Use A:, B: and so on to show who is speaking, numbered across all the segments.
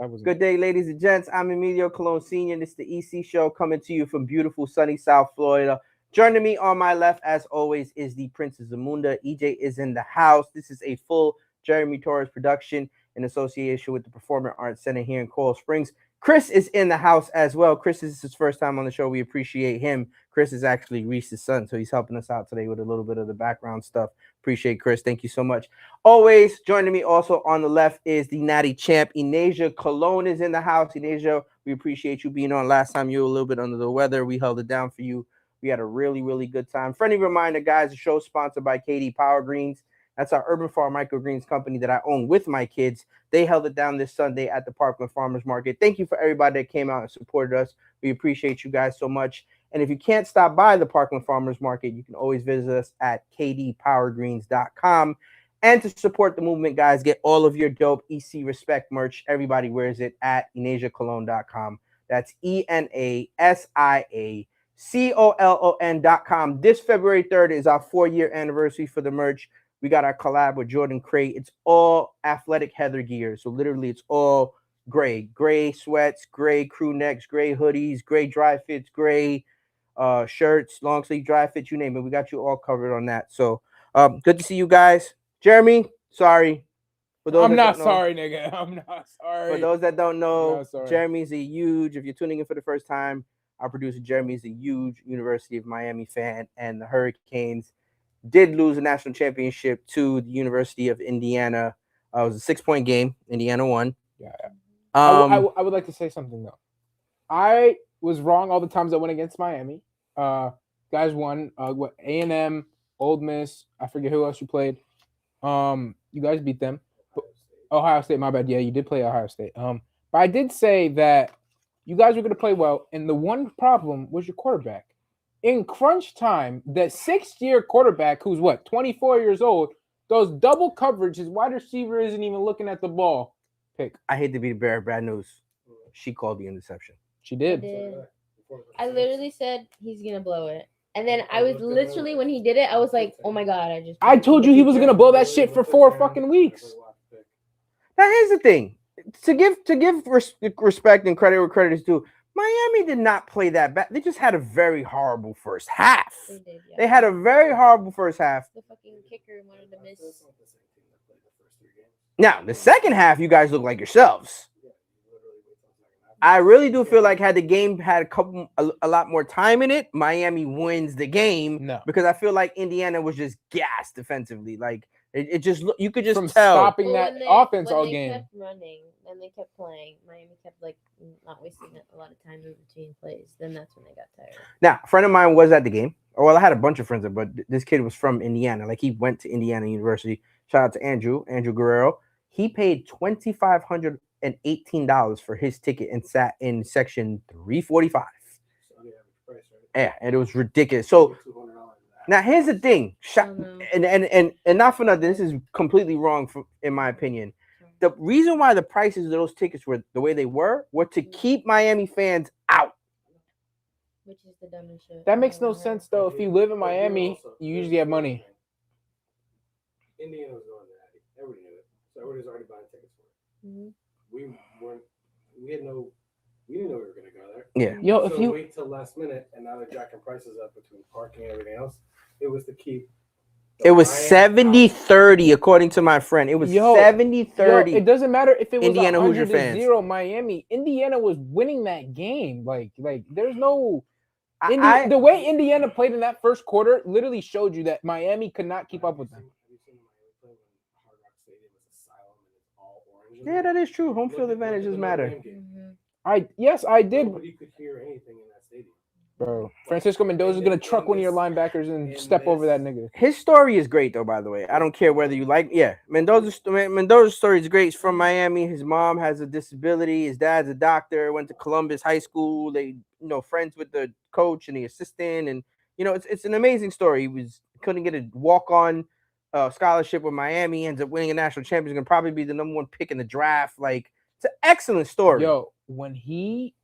A: Good day, ladies and gents. I'm Emilio Colon Sr. This is the EC Show coming to you from beautiful sunny South Florida. Joining me on my left, as always, is the Prince of Zamunda. EJ is in the house. This is a full Jeremy Torres production in association with the Performing Arts Center here in Coral Springs. Chris is in the house as well. Chris, this is his first time on the show. We appreciate him. Chris is actually Reese's son, so he's helping us out today with a little bit of the background stuff. Appreciate Chris. Thank you so much. Always joining me also on the left is the Natty Champ. Enasia Colon is in the house. Enasia, we appreciate you being on. Last time you were a little bit under the weather. We held it down for you. We had a really, really good time. Friendly reminder, guys, the show is sponsored by KD Power Greens. That's our Urban Farm Microgreens company that I own with my kids. They held it down this Sunday at the Parkland Farmers Market. Thank you for everybody that came out and supported us. We appreciate you guys so much. And if you can't stop by the Parkland Farmers Market, you can always visit us at kdpowergreens.com. And to support the movement, guys, get all of your dope EC Respect merch. Everybody wears it at enasiacolon.com. That's ENASIACOLON.com. This February 3rd is our 4-year anniversary for the merch. We got our collab with Jordan Cray. It's all athletic heather gear. So literally it's all gray sweats, gray crew necks, gray hoodies, gray dry fits, gray shirts, long sleeve dry fits, you name it. We got you all covered on that. So good to see you guys. Jeremy, sorry.
B: I'm not sorry, nigga. I'm not sorry.
A: For those that don't know, Jeremy's a huge, if you're tuning in for the first time, our producer Jeremy is a huge University of Miami fan, and the Hurricanes did lose a national championship to the University of Indiana. It was a 6-point game. Indiana won.
B: Yeah. I would like to say something, though. I was wrong all the times I went against Miami. Guys won. What, A&M, Ole Miss, I forget who else you played. You guys beat them. Ohio State, my bad. Yeah, you did play Ohio State. But I did say that you guys were going to play well, and the one problem was your quarterback. In crunch time, the 6th-year quarterback, who's 24 years old, those double coverage, his wide receiver isn't even looking at the ball. Pick.
A: I hate to be the bearer of bad news. She called the interception.
B: She did.
C: I literally said he's going to blow it. And then I was literally, when he did it, I was like, oh my God.
B: I told you he was going to blow that shit for 4 fucking weeks.
A: Now, here's the thing. To give respect and credit where credit is due, Miami did not play that bad. They just had a very horrible first half. They did, yeah. They had a very horrible first half.
C: The fucking kicker wanted to miss.
A: Now, the second half, you guys look like yourselves. I really do feel like had the game had a lot more time in it, Miami wins the game.
B: No.
A: Because I feel like Indiana was just gassed defensively. Like it just you could just
B: from
A: tell
B: stopping that offense all game.
C: They kept running and they kept playing. Miami kept not wasting a lot of time in between plays. Then that's when they got tired.
A: Now, a friend of mine was at the game. Well, I had a bunch of friends, but this kid was from Indiana. Like he went to Indiana University. Shout out to Andrew Guerrero. He paid $2,518 for his ticket and sat in section 345. Yeah, and it was ridiculous. So now here's the thing, and not for nothing, this is completely wrong in my opinion. The reason why the prices of those tickets were the way they were to keep Miami fans out.
C: Which is the dumbest shit.
B: That makes no sense though. If you live in Miami, you usually have money.
D: Indiana was going to that. Everybody knew it. So everybody's already buying tickets for it.
C: Mm-hmm.
D: We didn't know we were going to go there.
A: Yeah.
B: Yo,
D: so
B: if you
D: wait till last minute, and now they're jacking prices up between parking and everything else. It was to keep.
A: It was 70-30 according to my friend. It was 70-30.
B: It doesn't matter if it was
A: Indiana Hoosier fans.
B: 0 Miami. Indiana was winning that game. Like there's no. The way Indiana played in that first quarter literally showed you that Miami could not keep up with them.
A: Yeah, that is true. Home field advantages matter.
B: Yes, I did.
D: Nobody could hear anything in that stadium.
B: Bro, Francisco Mendoza's gonna truck one of your linebackers and step over that nigga.
A: His story is great, though. By the way, I don't care whether you like. Yeah, Mendoza's story is great. He's from Miami. His mom has a disability. His dad's a doctor. Went to Columbus High School. They, friends with the coach and the assistant, and it's an amazing story. He couldn't get a walk-on scholarship with Miami. Ends up winning a national championship. Gonna probably be the #1 pick in the draft. Like, it's an excellent story.
B: Yo, when he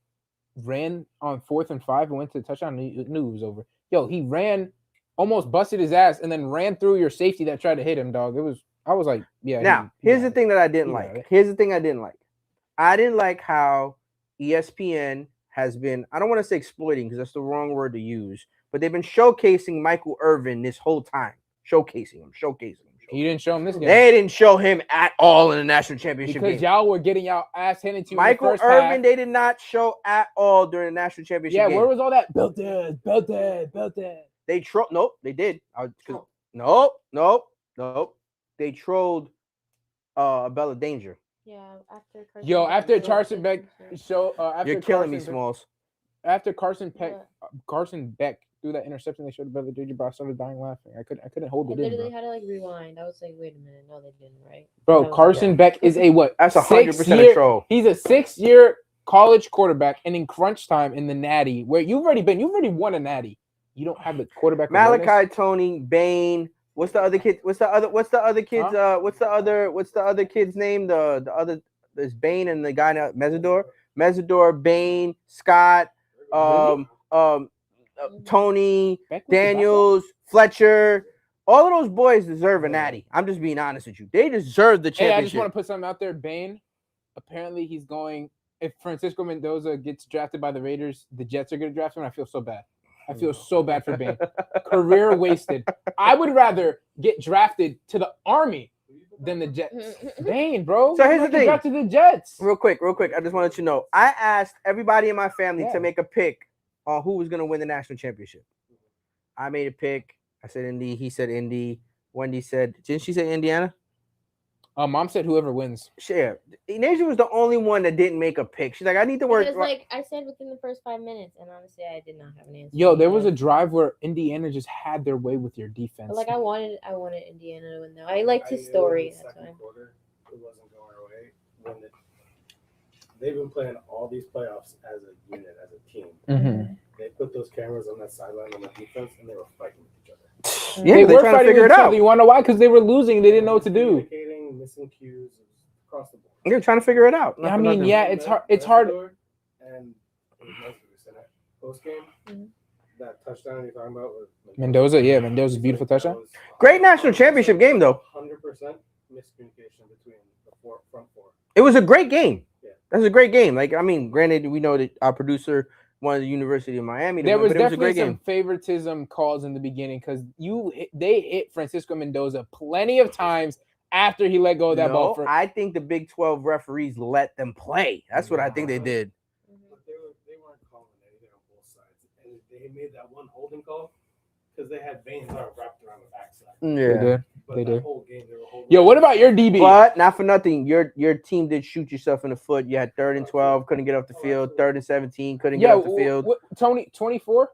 B: ran on 4th and 5 and went to the touchdown, knew it was over. Yo, he ran, almost busted his ass, and then ran through your safety that tried to hit him, dog. I was like, yeah.
A: Now, here's the thing that I didn't like. Here's the thing I didn't like. I didn't like how ESPN has been, I don't want to say exploiting because that's the wrong word to use, but they've been showcasing Michael Irvin this whole time. Showcasing him.
B: You didn't show him this game.
A: They didn't show him at all in the national championship
B: because
A: game.
B: y'all were getting y'all ass handed to you
A: Michael
B: in the first
A: Irvin,
B: half.
A: they did not show at all during the national championship game.
B: Yeah, where was all that? Built it.
A: They trolled. Nope, they did. Nope. They trolled Bella Danger.
C: Yeah, after
B: Carson Beck show.
A: You're killing me, Smalls.
B: After Carson Beck threw that interception, they showed Bella Danger, but I started dying laughing. I couldn't hold it in.
C: Literally had to like rewind. I was like, wait a minute, no, they didn't, right?
B: Bro, Carson Beck is a what?
A: That's 100% a troll.
B: He's a 6-year college quarterback, and in crunch time in the Natty, where you've already won a Natty. You don't have the quarterback.
A: Malachi Tony, Bain. What's the other kid? What's the other kid's?
B: Huh?
A: What's the other kid's name? The other, there's Bain and the guy now, Mesidor, Bain, Scott, Tony, Daniels, Fletcher. All of those boys deserve a natty. I'm just being honest with you. They deserve the championship.
B: Hey, I just want to put something out there. Bain, apparently he's going. If Francisco Mendoza gets drafted by the Raiders, the Jets are going to draft him. I feel so bad. I feel so bad for Bain. Career wasted. I would rather get drafted to the Army than the Jets. Bain, bro.
A: So here's the thing.
B: Drafted to the Jets.
A: Real quick. I just want to let you know. I asked everybody in my family to make a pick on who was going to win the national championship. I made a pick. I said Indy. He said Indy. Wendy said, didn't she say Indiana?
B: Mom said whoever wins.
A: Share. Enasia was the only one that didn't make a pick. She's like, I need to work.
C: Because like I said within the first 5 minutes, and honestly, I did not have an answer.
B: Yo, there was a drive where Indiana just had their way with your defense.
C: But, like I wanted Indiana to win though. I liked his story. That's why.
D: Quarter, it wasn't going our way. They've been playing all these playoffs as a unit, as a team.
B: Mm-hmm.
D: They put those cameras on that sideline on the defense, and they were fighting with each other.
A: Yeah,
B: they were
A: trying to figure it out.
B: You want to know why? Because they were losing. They didn't know what to do.
D: Missing cues across the board.
A: They're trying to figure it out.
B: I mean, yeah, it's hard. It's hard.
D: And post game, that touchdown you're talking about with
B: Mendoza, Mendoza's beautiful touchdown.
A: Great national championship game, though.
D: 100% miscommunication between the front four.
A: It was a great game.
D: Yeah.
A: That's a great game. Like, I mean, granted, we know that our producer wanted the University of Miami to
B: there
A: win,
B: was
A: but it was a
B: definitely
A: great
B: some
A: game.
B: favoritism calls in the beginning because they hit Francisco Mendoza plenty of times after he let go of that ball.
A: I think the Big 12 referees let them play. That's what I think they did.
D: But they weren't calling anything on both sides. And they made that one holding call because they had Bain's arm wrapped around the backside.
A: Yeah.
D: They did. Whole game, they were holding.
B: Yo, what about your DB?
A: But not for nothing. Your team did shoot yourself in the foot. You had 3rd and 12, couldn't get off the field. 3rd and 17, couldn't get off the field.
B: Tony, 24?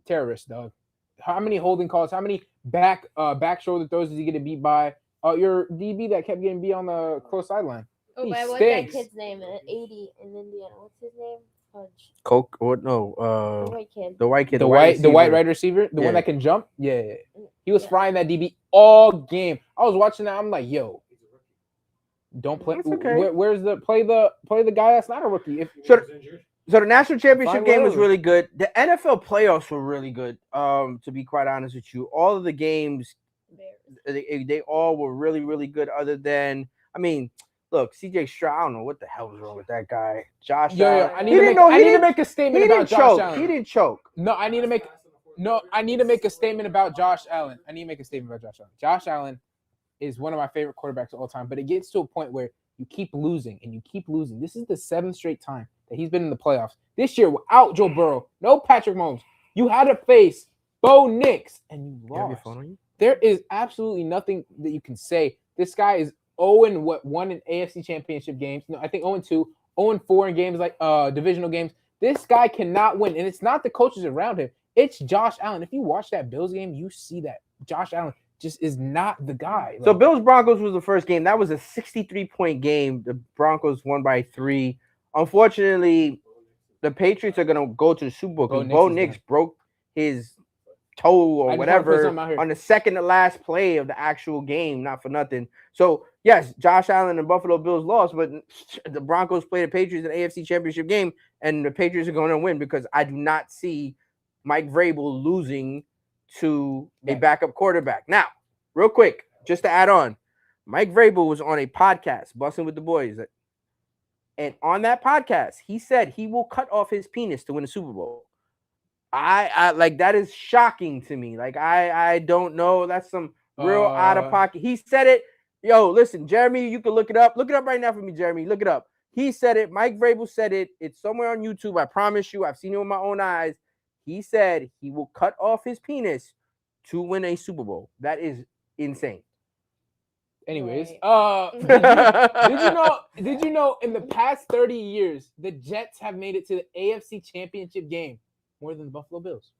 B: Terrorist, dog. How many holding calls? How many back shoulder throws did he get beat by? Your DB that kept getting beat on the close sideline.
C: Oh, but what's that kid's name? 80 in Indiana. What's his name? Fudge.
A: Coke or no?
C: The white kid.
A: The white kid.
B: The white wide receiver. The one that can jump. Yeah. He was frying that DB all game. I was watching that. I'm like, yo, don't play.
A: Okay.
B: Where's the play the guy that's not a rookie?
A: So the national championship game was really good. The NFL playoffs were really good. To be quite honest with you, all of the games. They all were really, really good. Other than, I mean, look, CJ Stroud. I don't know what the hell was wrong with that guy. Josh Allen.
B: I need to make a statement about Josh Allen.
A: He didn't choke.
B: No, I need to make a statement about Josh Allen. Josh Allen is one of my favorite quarterbacks of all time, but it gets to a point where you keep losing and you keep losing. This is the 7th straight time that he's been in the playoffs. This year, without Joe Burrow, no Patrick Mahomes, you had to face Bo Nix and you lost.
A: You have your phone on you?
B: There is absolutely nothing that you can say. This guy is 0-1 in AFC championship games. No, I think 0-2, 0-4 in games like divisional games. This guy cannot win, and it's not the coaches around him. It's Josh Allen. If you watch that Bills game, you see that Josh Allen just is not the guy.
A: So Bills Broncos was the first game. That was a 63-point game. The Broncos won by 3. Unfortunately, the Patriots are gonna go to the Super Bowl because Bo Nix broke his toe or whatever on the second to last play of the actual game, not for nothing. So yes, Josh Allen and Buffalo Bills lost, but the Broncos play the Patriots in the AFC Championship game, and the Patriots are going to win because I do not see Mike Vrabel losing to a backup quarterback. Now, real quick, just to add on, Mike Vrabel was on a podcast, Busting with the Boys. And on that podcast, he said he will cut off his penis to win a Super Bowl. I like that is shocking to me. Like I don't know. That's some real out of pocket. He said it. Yo, listen, Jeremy, you can look it up. Look it up right now for me, Jeremy. Look it up. He said it. Mike Vrabel said it. It's somewhere on YouTube. I promise you. I've seen it with my own eyes. He said he will cut off his penis to win a Super Bowl. That is insane.
B: Anyways, did you know in the past 30 years, the Jets have made it to the AFC Championship game more than the Buffalo Bills?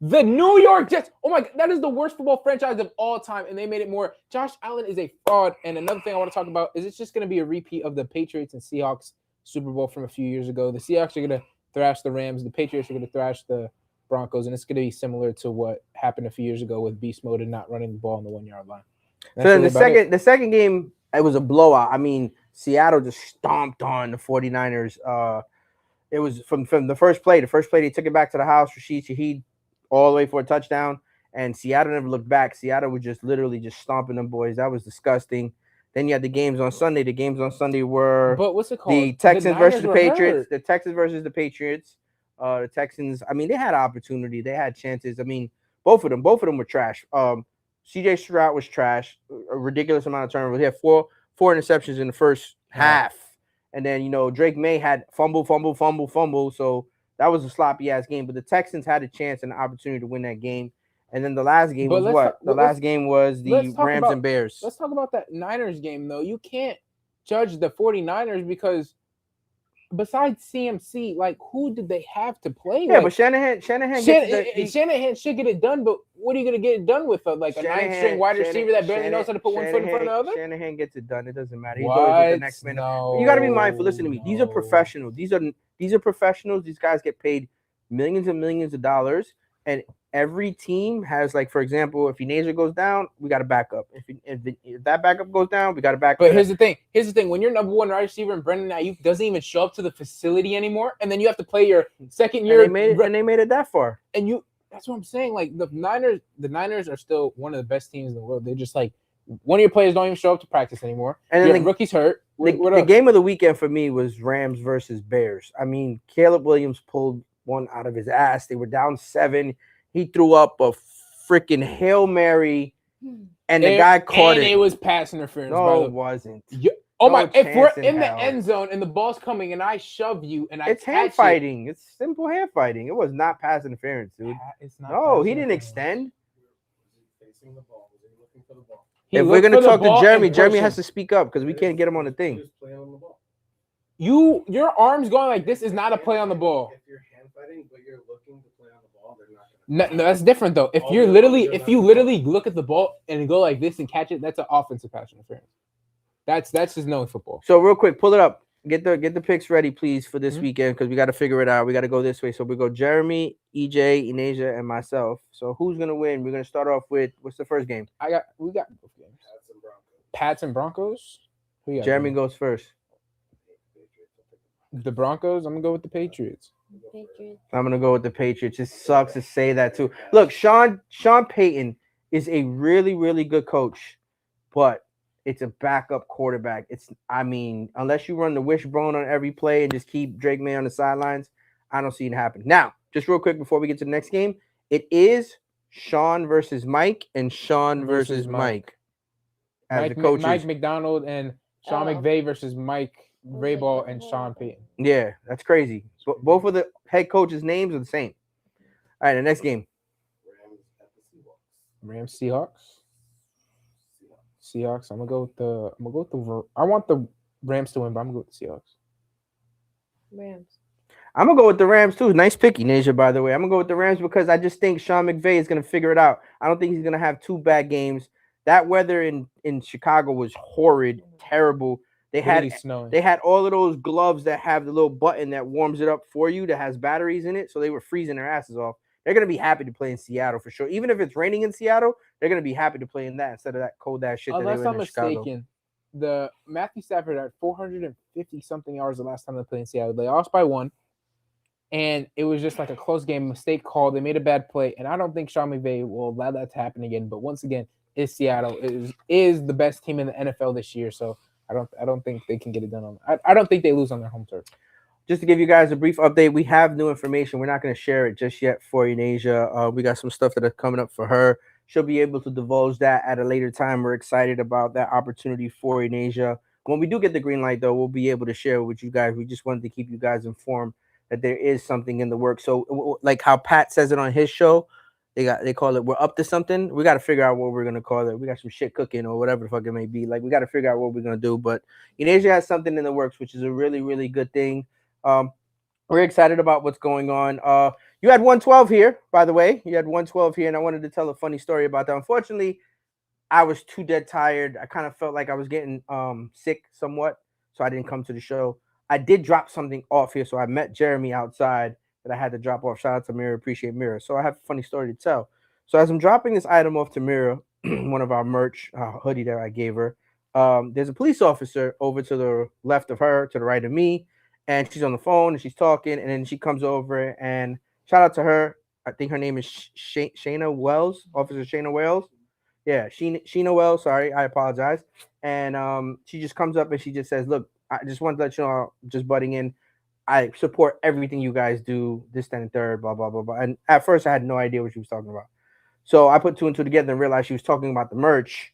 B: The New York Jets. Oh my God, that is the worst football franchise of all time, and they made it more. Josh Allen is a fraud. And another thing I want to talk about is it's just going to be a repeat of the Patriots and Seahawks Super Bowl from a few years ago. The Seahawks are going to thrash the Rams. The Patriots are going to thrash the Broncos, and it's going to be similar to what happened a few years ago with beast mode and not running the ball on the 1 yard line.
A: So then the second game, it was a blowout. I mean, Seattle just stomped on the 49ers. It was from the first play. The first play, they took it back to the house. Rashid Shaheed all the way for a touchdown, and Seattle never looked back. Seattle was just literally just stomping them boys. That was disgusting. Then you had the games on Sunday. The games on Sunday were
B: what's it called?
A: The Texans versus the Patriots. The Texans versus the Patriots. The Texans, I mean, they had opportunity. They had chances. I mean, both of them were trash. CJ Stroud was trash, a ridiculous amount of turnovers. He had four interceptions in the first half. And then, Drake May had fumble. So that was a sloppy ass game. But the Texans had a chance and an opportunity to win that game. And then the last game was what? The last game was the Rams and Bears.
B: Let's talk about that Niners game, though. You can't judge the 49ers because besides CMC, like, who did they have to play?
A: Yeah, but Shanahan
B: should get it done, but what are you going to get it done with? Like a nine-string wide receiver that barely knows how to put one foot in front of the other?
A: Shanahan gets it done. It doesn't matter. He's always the next man. No. You got to be mindful. Listen to me. These are professionals. These are professionals. These guys get paid millions and millions of dollars, and every team has, like, for example, if Enasia goes down, we got a backup. If that backup goes down, we got a backup.
B: But here's the thing. When your number one wide receiver and Brandon Ayuk doesn't even show up to the facility anymore, and then you have to play your second year.
A: And they made it that far.
B: And that's what I'm saying. Like, the Niners are still one of the best teams in the world. They're just like, one of your players don't even show up to practice anymore. And then the rookie's hurt.
A: The game of the weekend for me was Rams versus Bears. I mean, Caleb Williams pulled one out of his ass. They were down 7. He threw up a freaking Hail Mary, and the guy caught it.
B: And it was pass interference.
A: No, it wasn't.
B: If we're in the end zone and the ball's coming and I shove you and
A: it's hand fighting. It's simple hand fighting. It was not pass interference, dude.
B: It's not.
A: No, he didn't extend.
D: Facing the ball. Was he looking for the ball?
A: If we're gonna talk to Jeremy, Jeremy has to speak up because we can't get him on the thing.
B: Your arms going like this is not a play on the ball.
D: If you're hand fighting, but you're looking to play on the ball, they're not.
B: No, that's different though. If you literally look at the ball and go like this and catch it, that's an offensive pass interference. That's just knowing football.
A: So real quick, pull it up. Get the picks ready, please, for this weekend because we got to figure it out. We got to go this way. So we go Jeremy, EJ, Enasia, and myself. So who's gonna win? We're gonna start off with what's the first game?
B: We got both games. Pats and Broncos.
A: Jeremy goes first.
B: The Broncos. I'm gonna go with the Patriots.
A: I'm gonna go with the Patriots. It sucks to say that too. Look, Sean Payton is a really, really good coach, but it's a backup quarterback. Unless you run the wishbone on every play and just keep Drake May on the sidelines, I don't see it happen. Now, just real quick before we get to the next game, it is Sean versus Mike and Sean versus Mike. As the coaches.
B: Mike McDonald and Sean McVay versus Mike Vrabel and Sean Payton.
A: Yeah, that's crazy. Both of the head coaches' names are the same. All right, the next game.
B: Rams Seahawks. Seahawks. I'm gonna go with the. I want the Rams to win, but I'm gonna go with the Seahawks.
C: Rams.
A: I'm gonna go with the Rams too. Nice pick, Enasia, by the way. I'm gonna go with the Rams because I just think Sean McVay is gonna figure it out. I don't think he's gonna have 2 bad games. That weather in Chicago was horrid, terrible. They had all of those gloves that have the little button that warms it up for you that has batteries in it, so they were freezing their asses off. They're gonna be happy to play in Seattle for sure. Even if it's raining in Seattle, they're gonna be happy to play in that instead of that cold ass shit.
B: Unless I'm mistaken,
A: Chicago.
B: the Matthew Stafford had 450 something yards the last time they played in Seattle. They lost by 1, and it was just like a close game, mistake call. They made a bad play, and I don't think Sean McVay will allow that to happen again. But once again, Seattle is the best team in the NFL this year, so I don't think they can get it done on. I don't think they lose on their home turf.
A: Just to give you guys a brief update, we have new information. We're not going to share it just yet for Enasia. We got some stuff that are coming up for her. She'll be able to divulge that at a later time. We're excited about that opportunity for Enasia. When we do get the green light, though, we'll be able to share it with you guys. We just wanted to keep you guys informed that there is something in the works. So, like how Pat says it on his show, they call it "We're up to something." We got to figure out what we're gonna call it. We got some shit cooking or whatever the fuck it may be. Like we got to figure out what we're gonna do. But Enasia has something in the works, which is a really, really good thing. We're excited about what's going on. You had 112 here, by the way. You had 112 here, and I wanted to tell a funny story about that. Unfortunately, I was too dead tired. I kind of felt like I was getting sick somewhat, so I didn't come to the show. I did drop something off here, so I met Jeremy outside that I had to drop off. Shout out to Mira, appreciate Mira. So I have a funny story to tell. So as I'm dropping this item off to Mira, one of our merch hoodie that I gave her, there's a police officer over to the left of her, to the right of me, and she's on the phone and she's talking, and then she comes over and shout out to her. I think her name is Shayna Wells, Officer Shayna Wells. Yeah, Sheena Wells. Sorry, I apologize. And she just comes up and she just says, "Look, I just wanted to let you know, just butting in. I support everything you guys do. This, that, and third, blah blah blah blah." And at first, I had no idea what she was talking about. So I put two and two together and realized she was talking about the merch.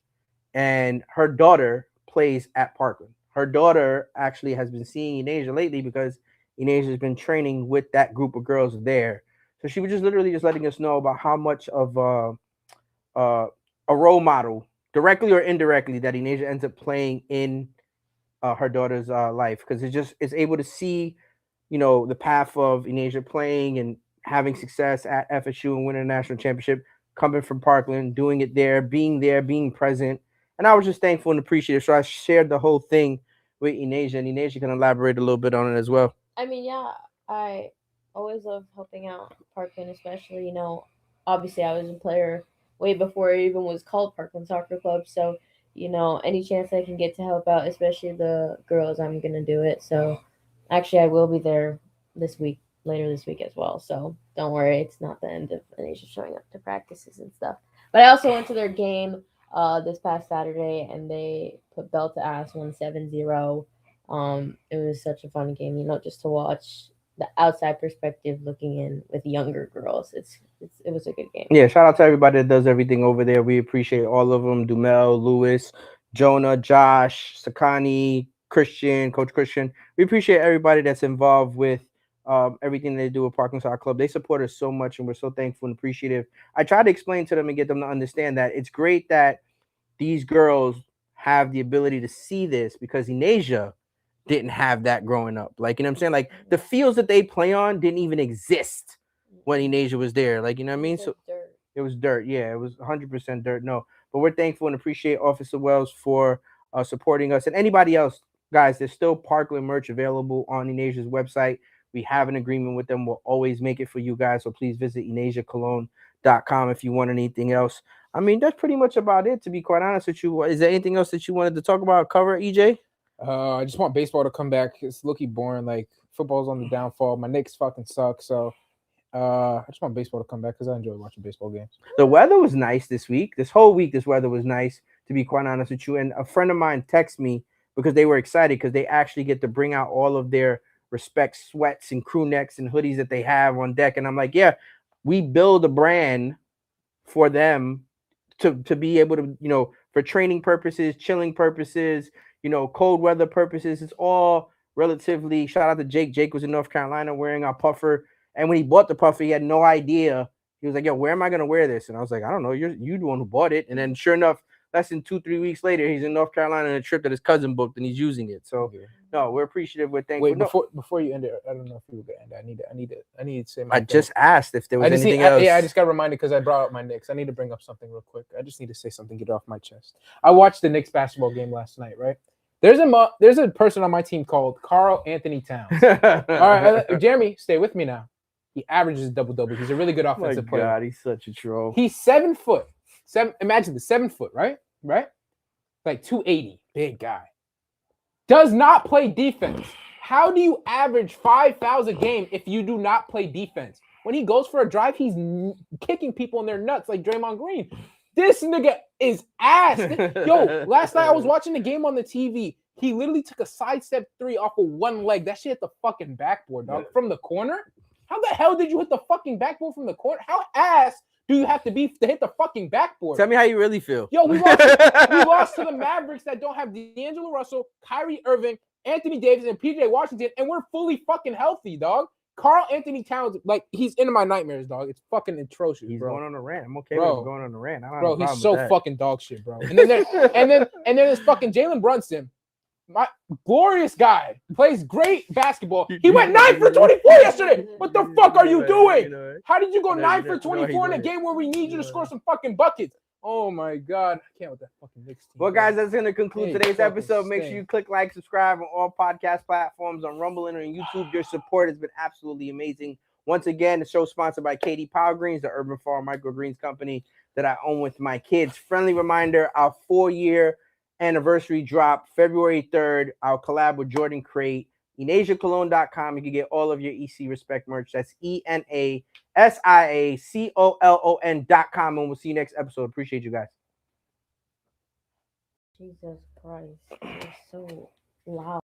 A: And her daughter plays at Parkland. Her daughter actually has been seeing Enasia lately because Enasia has been training with that group of girls there. So she was just literally just letting us know about how much of a role model, directly or indirectly, that Enasia ends up playing in her daughter's life, because it's able to see, the path of Enasia playing and having success at FSU and winning a national championship, coming from Parkland, doing it there, being present. And I was just thankful and appreciative. So I shared the whole thing with Enasia, and Enasia can elaborate a little bit on it as well.
C: I mean, yeah, I always love helping out Parkland, especially, obviously I was a player way before it even was called Parkland Soccer Club. So, any chance I can get to help out, especially the girls, I'm going to do it. So actually I will be there later this week as well. So don't worry, it's not the end of Enasia showing up to practices and stuff. But I also went to their game this past Saturday, and they put bell to ass 1-7-0. It was such a fun game, just to watch the outside perspective looking in with younger girls. It was a good game.
A: Yeah, shout out to everybody that does everything over there. We appreciate all of them. Dumel, Lewis, Jonah, Josh, Sakani, Christian, Coach Christian. We appreciate everybody that's involved with everything they do at Parkland Soccer Club. They support us so much, and we're so thankful and appreciative. I try to explain to them and get them to understand that it's great that these girls have the ability to see this, because Enasia didn't have that growing up. Like, you know what I'm saying? Like, the fields that they play on didn't even exist when Enasia was there. Like, you know what I mean? So it was dirt. Yeah, it was 100% dirt. No, but we're thankful and appreciate Officer Wells for supporting us. And anybody else, guys, there's still Parkland merch available on Enasia's website. We have an agreement with them. We'll always make it for you guys. So please visit EnasiaColon.com if you want anything else. I mean, that's pretty much about it, to be quite honest with you. Is there anything else that you wanted to talk about, cover, EJ?
B: I just want baseball to come back. It's looking boring. Like, football's on the downfall. My Knicks fucking suck. So I just want baseball to come back because I enjoy watching baseball games.
A: The weather was nice this week. This whole week, this weather was nice, to be quite honest with you. And a friend of mine texted me because they were excited because they actually get to bring out all of their respect sweats and crew necks and hoodies that they have on deck. And I'm like, yeah, we build a brand for them to be able to, for training purposes, chilling purposes, cold weather purposes. It's all relatively. Shout out to Jake. Jake was in North Carolina wearing our puffer. And when he bought the puffer, he had no idea. He was like, yo, where am I going to wear this? And I was like, I don't know. You're the one who bought it. And then sure enough, less than 2-3 weeks later, he's in North Carolina on a trip that his cousin booked, and he's using it. So, no, we're appreciative. We're thankful.
B: Wait, before you end it, I don't know if you were going to end. I need to say my
A: I just asked if there was anything else.
B: I just got reminded because I brought up my Knicks. I need to bring up something real quick. I just need to say something, get it off my chest. I watched the Knicks basketball game last night, right? There's a person on my team called Karl Anthony Towns. All right, Jeremy, stay with me now. He averages double-double. He's a really good offensive player.
A: God, he's such a troll.
B: He's 7 foot. Imagine the 7 foot, right? Right? Like 280, big guy. Does not play defense. How do you average 5 fouls a game if you do not play defense? When he goes for a drive, he's kicking people in their nuts like Draymond Green. This nigga is ass. Yo, last night I was watching the game on the TV. He literally took a sidestep 3 off of one leg. That shit hit the fucking backboard, dog. From the corner? How the hell did you hit the fucking backboard from the corner? How ass do you have to be to hit the fucking backboard?
A: Tell me how you really feel.
B: Yo, we lost to the Mavericks that don't have D'Angelo Russell, Kyrie Irving, Anthony Davis, and PJ Washington, and we're fully fucking healthy, dog. Carl Anthony Towns, like, he's into my nightmares, dog. It's fucking atrocious,
A: He's
B: bro.
A: going on a rant. I'm okay with him going on a rant. I don't have a
B: Bro, he's
A: problem
B: so
A: with that.
B: fucking dog shit, bro. And then there's fucking Jalen Brunson, my glorious guy, plays great basketball. He went 9 for 24 yesterday. What the fuck are you doing? How did you go 9 for 24 in a game where we need you to score some fucking buckets? Oh my God, I can't with that fucking Knicks team.
A: Well, guys, that's going to conclude today's episode. Make sure you click like, subscribe on all podcast platforms, on Rumble and on YouTube. Your support has been absolutely amazing. Once again, the show is sponsored by Katie Power Greens, the Urban Farm Microgreens company that I own with my kids. Friendly reminder, our 4-year anniversary drop February 3rd. Our collab with Jordan Crate. EnasiaColon.com. You can get all of your EC Respect merch. That's ENASIACOLON.com. And we'll see you next episode. Appreciate you guys.
C: Jesus Christ. It's so loud.